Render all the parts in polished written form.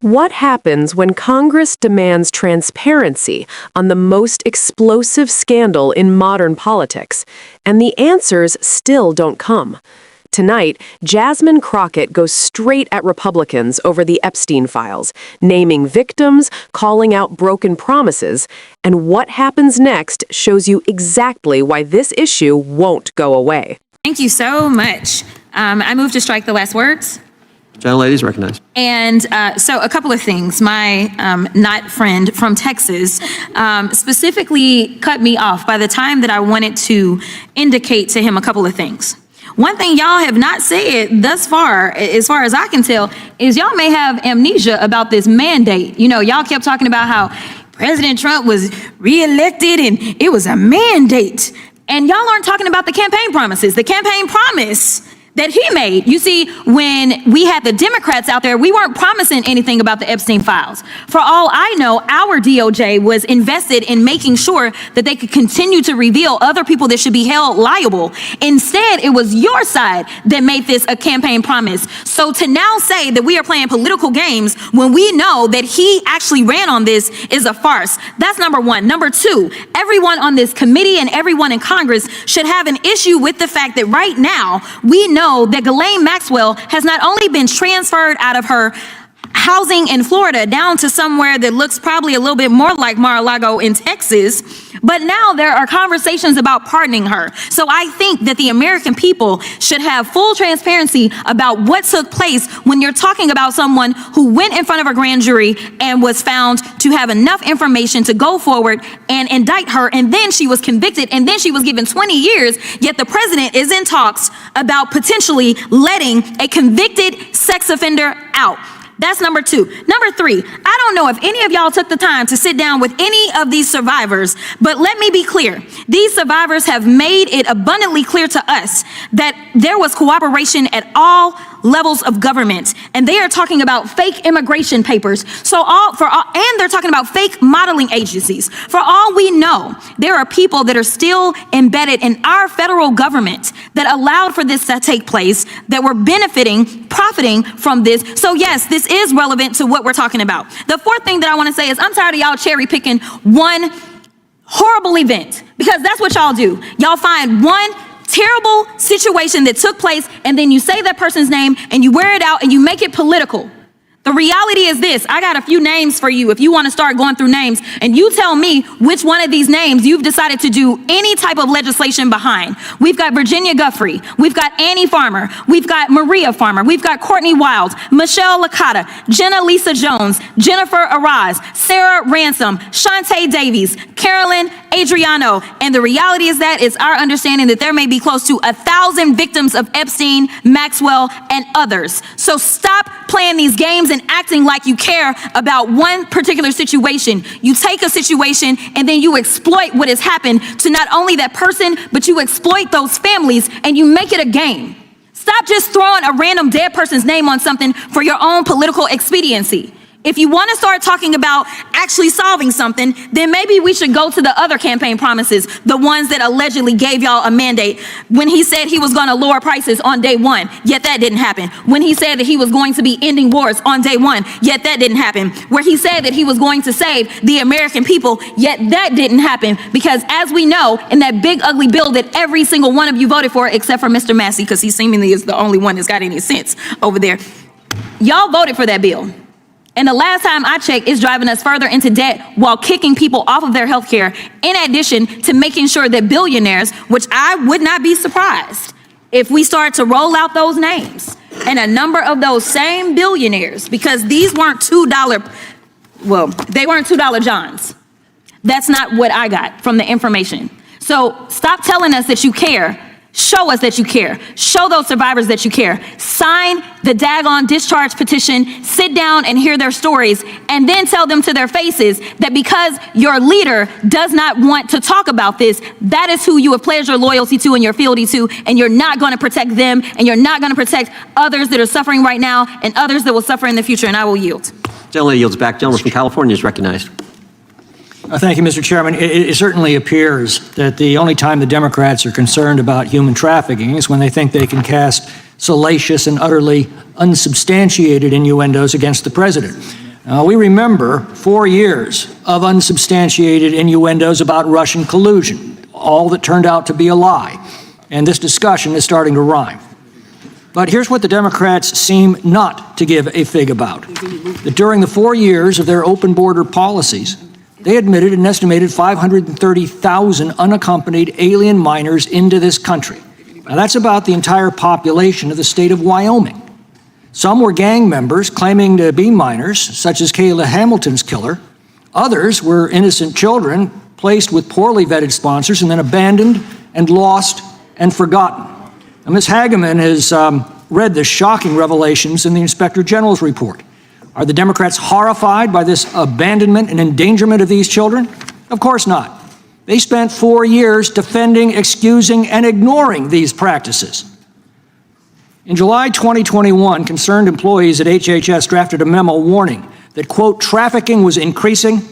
What happens when Congress demands transparency on the most explosive scandal in modern politics, and the answers still don't come? Tonight, Jasmine Crockett goes straight at Republicans over the Epstein files, naming victims, calling out broken promises, and what happens next shows you exactly why this issue won't go away. Thank you so much. I move to strike the last words. Gentlelady is recognized. And so a couple of things. My not friend from Texas specifically cut me off by the time that I wanted to indicate to him a couple of things. One thing y'all have not said thus far as I can tell, is y'all may have amnesia about this mandate. You know, y'all kept talking about how President Trump was reelected and it was a mandate. And y'all aren't talking about the campaign promises. The campaign promise that he made. You see, when we had the Democrats out there, we weren't promising anything about the Epstein files. For all I know, our DOJ was invested in making sure that they could continue to reveal other people that should be held liable. Instead, it was your side that made this a campaign promise. So to now say that we are playing political games when we know that he actually ran on this is a farce. That's number one. Number two, everyone on this committee and everyone in Congress should have an issue with the fact that right now we know that Ghislaine Maxwell has not only been transferred out of her housing in Florida down to somewhere that looks probably a little bit more like Mar-a-Lago in Texas, but now there are conversations about pardoning her. So I think that the American people should have full transparency about what took place when you're talking about someone who went in front of a grand jury and was found to have enough information to go forward and indict her, and then she was convicted, and then she was given 20 years, yet the president is in talks about potentially letting a convicted sex offender out. That's number two. Number three, I don't know if any of y'all took the time to sit down with any of these survivors, but let me be clear. These survivors have made it abundantly clear to us that there was cooperation at all levels of government, and they are talking about fake immigration papers. And they're talking about fake modeling agencies. For all we know, there are people that are still embedded in our federal government that allowed for this to take place, that were profiting from this. So yes, this is relevant to what we're talking about. The fourth thing that I want to say is I'm tired of y'all cherry picking one horrible event, because that's what y'all do. Y'all find one terrible situation that took place, and then you say that person's name and you wear it out and you make it political. The reality is this. I got a few names for you if you want to start going through names, and you tell me which one of these names you've decided to do any type of legislation behind. We've got Virginia Guffrey. We've got Annie Farmer. We've got Maria Farmer. We've got Courtney Wild, Michelle Licata, Jenna Lisa Jones, Jennifer Araz, Sarah Ransom, Shantae Davies, Carolyn Adriano. And the reality is that it's our understanding that there may be close to 1,000 victims of Epstein, Maxwell, and others. So stop playing these games and acting like you care about one particular situation. You take a situation and then you exploit what has happened to not only that person, but you exploit those families and you make it a game. Stop just throwing a random dead person's name on something for your own political expediency. If you want to start talking about actually solving something, then maybe we should go to the other campaign promises, the ones that allegedly gave y'all a mandate. When he said he was going to lower prices on day one, yet that didn't happen. When he said that he was going to be ending wars on day one, yet that didn't happen. Where he said that he was going to save the American people, yet that didn't happen. Because as we know, in that big ugly bill that every single one of you voted for, except for Mr. Massey, because he seemingly is the only one that's got any sense over there, y'all voted for that bill. And the last time I checked, it's driving us further into debt while kicking people off of their health care, in addition to making sure that billionaires, which I would not be surprised if we start to roll out those names, and a number of those same billionaires, because these weren't they weren't $2 Johns. That's not what I got from the information. So stop telling us that you care. Show us that you care. Show those survivors that you care. Sign the daggone discharge petition, sit down and hear their stories, and then tell them to their faces that because your leader does not want to talk about this, that is who you have pledged your loyalty to and your fealty to, and you're not going to protect them, and you're not going to protect others that are suffering right now and others that will suffer in the future, and I will yield. Gentleman yields back. Gentleman from California is recognized. Thank you, Mr. Chairman. It certainly appears that the only time the Democrats are concerned about human trafficking is when they think they can cast salacious and utterly unsubstantiated innuendos against the president. We remember 4 years of unsubstantiated innuendos about Russian collusion, all that turned out to be a lie. And this discussion is starting to rhyme. But here's what the Democrats seem not to give a fig about. That during the 4 years of their open border policies, they admitted an estimated 530,000 unaccompanied alien minors into this country. Now, that's about the entire population of the state of Wyoming. Some were gang members claiming to be minors, such as Kayla Hamilton's killer. Others were innocent children placed with poorly vetted sponsors and then abandoned and lost and forgotten. Now, Ms. Hageman has read the shocking revelations in the Inspector General's report. Are the Democrats horrified by this abandonment and endangerment of these children? Of course not. They spent 4 years defending, excusing, and ignoring these practices. In July 2021, concerned employees at HHS drafted a memo warning that, quote, trafficking was increasing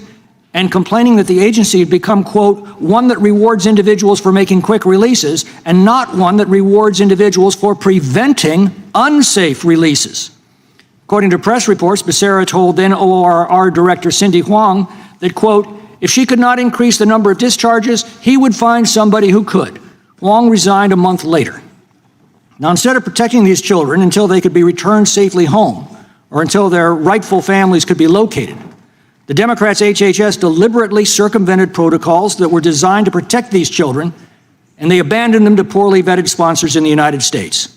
and complaining that the agency had become, quote, one that rewards individuals for making quick releases and not one that rewards individuals for preventing unsafe releases. According to press reports, Becerra told then ORR Director Cindy Huang that, quote, if she could not increase the number of discharges, he would find somebody who could. Huang resigned a month later. Now, instead of protecting these children until they could be returned safely home or until their rightful families could be located, the Democrats' HHS deliberately circumvented protocols that were designed to protect these children, and they abandoned them to poorly vetted sponsors in the United States.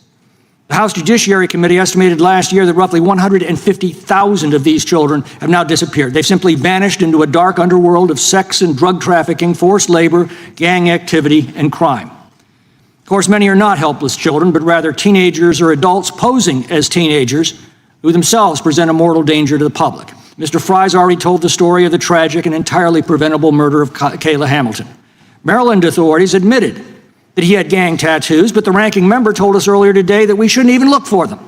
The House Judiciary Committee estimated last year that roughly 150,000 of these children have now disappeared. They've simply vanished into a dark underworld of sex and drug trafficking, forced labor, gang activity, and crime. Of course, many are not helpless children, but rather teenagers or adults posing as teenagers who themselves present a mortal danger to the public. Mr. Fry's already told the story of the tragic and entirely preventable murder of Kayla Hamilton. Maryland authorities admitted that he had gang tattoos, but the ranking member told us earlier today that we shouldn't even look for them.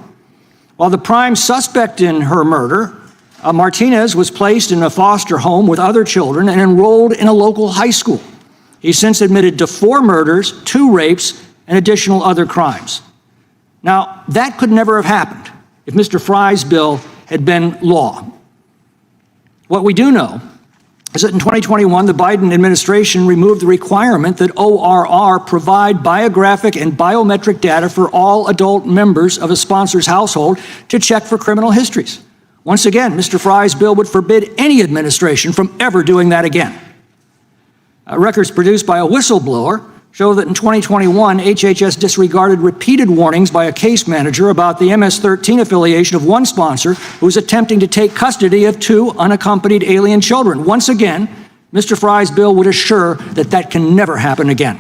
While the prime suspect in her murder, Martinez, was placed in a foster home with other children and enrolled in a local high school. He's since admitted to 4 murders, 2 rapes, and additional other crimes. Now, that could never have happened if Mr. Fry's bill had been law. What we do know is that in 2021, the Biden administration removed the requirement that ORR provide biographic and biometric data for all adult members of a sponsor's household to check for criminal histories. Once again, Mr. Fry's bill would forbid any administration from ever doing that again. Records produced by a whistleblower show that in 2021, HHS disregarded repeated warnings by a case manager about the MS-13 affiliation of one sponsor who was attempting to take custody of 2 unaccompanied alien children. Once again, Mr. Fry's bill would assure that that can never happen again.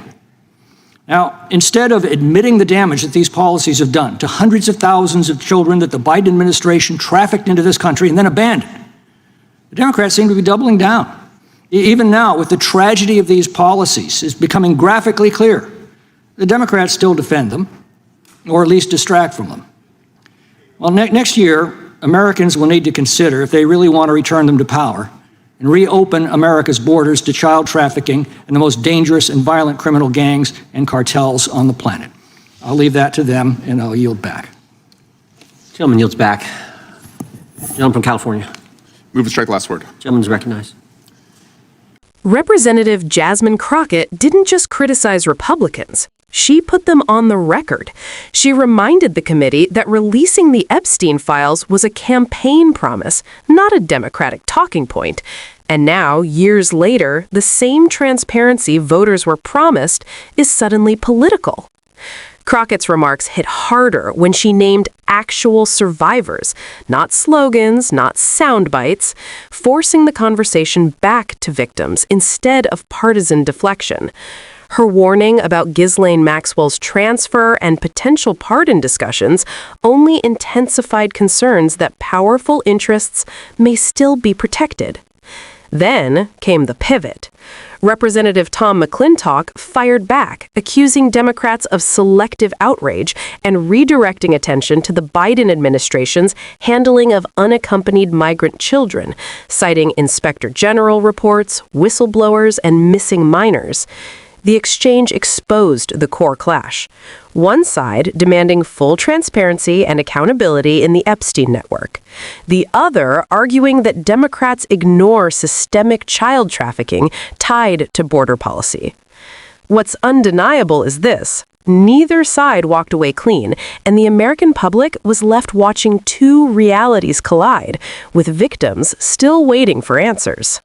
Now, instead of admitting the damage that these policies have done to hundreds of thousands of children that the Biden administration trafficked into this country and then abandoned, the Democrats seem to be doubling down. Even now, with the tragedy of these policies is becoming graphically clear, the Democrats still defend them, or at least distract from them. Well, next year, Americans will need to consider if they really want to return them to power and reopen America's borders to child trafficking and the most dangerous and violent criminal gangs and cartels on the planet. I'll leave that to them, and I'll yield back. Gentleman yields back. Gentleman from California. Move to strike last word. Gentleman's recognized. Representative Jasmine Crockett didn't just criticize Republicans. She put them on the record. She reminded the committee that releasing the Epstein files was a campaign promise, not a Democratic talking point. And now, years later, the same transparency voters were promised is suddenly political. Crockett's remarks hit harder when she named actual survivors, not slogans, not sound bites, forcing the conversation back to victims instead of partisan deflection. Her warning about Ghislaine Maxwell's transfer and potential pardon discussions only intensified concerns that powerful interests may still be protected. Then came the pivot. Representative Tom McClintock fired back, accusing Democrats of selective outrage and redirecting attention to the Biden administration's handling of unaccompanied migrant children, citing Inspector General reports, whistleblowers, and missing minors. The exchange exposed the core clash. One side demanding full transparency and accountability in the Epstein network. The other arguing that Democrats ignore systemic child trafficking tied to border policy. What's undeniable is this. Neither side walked away clean, and the American public was left watching two realities collide, with victims still waiting for answers.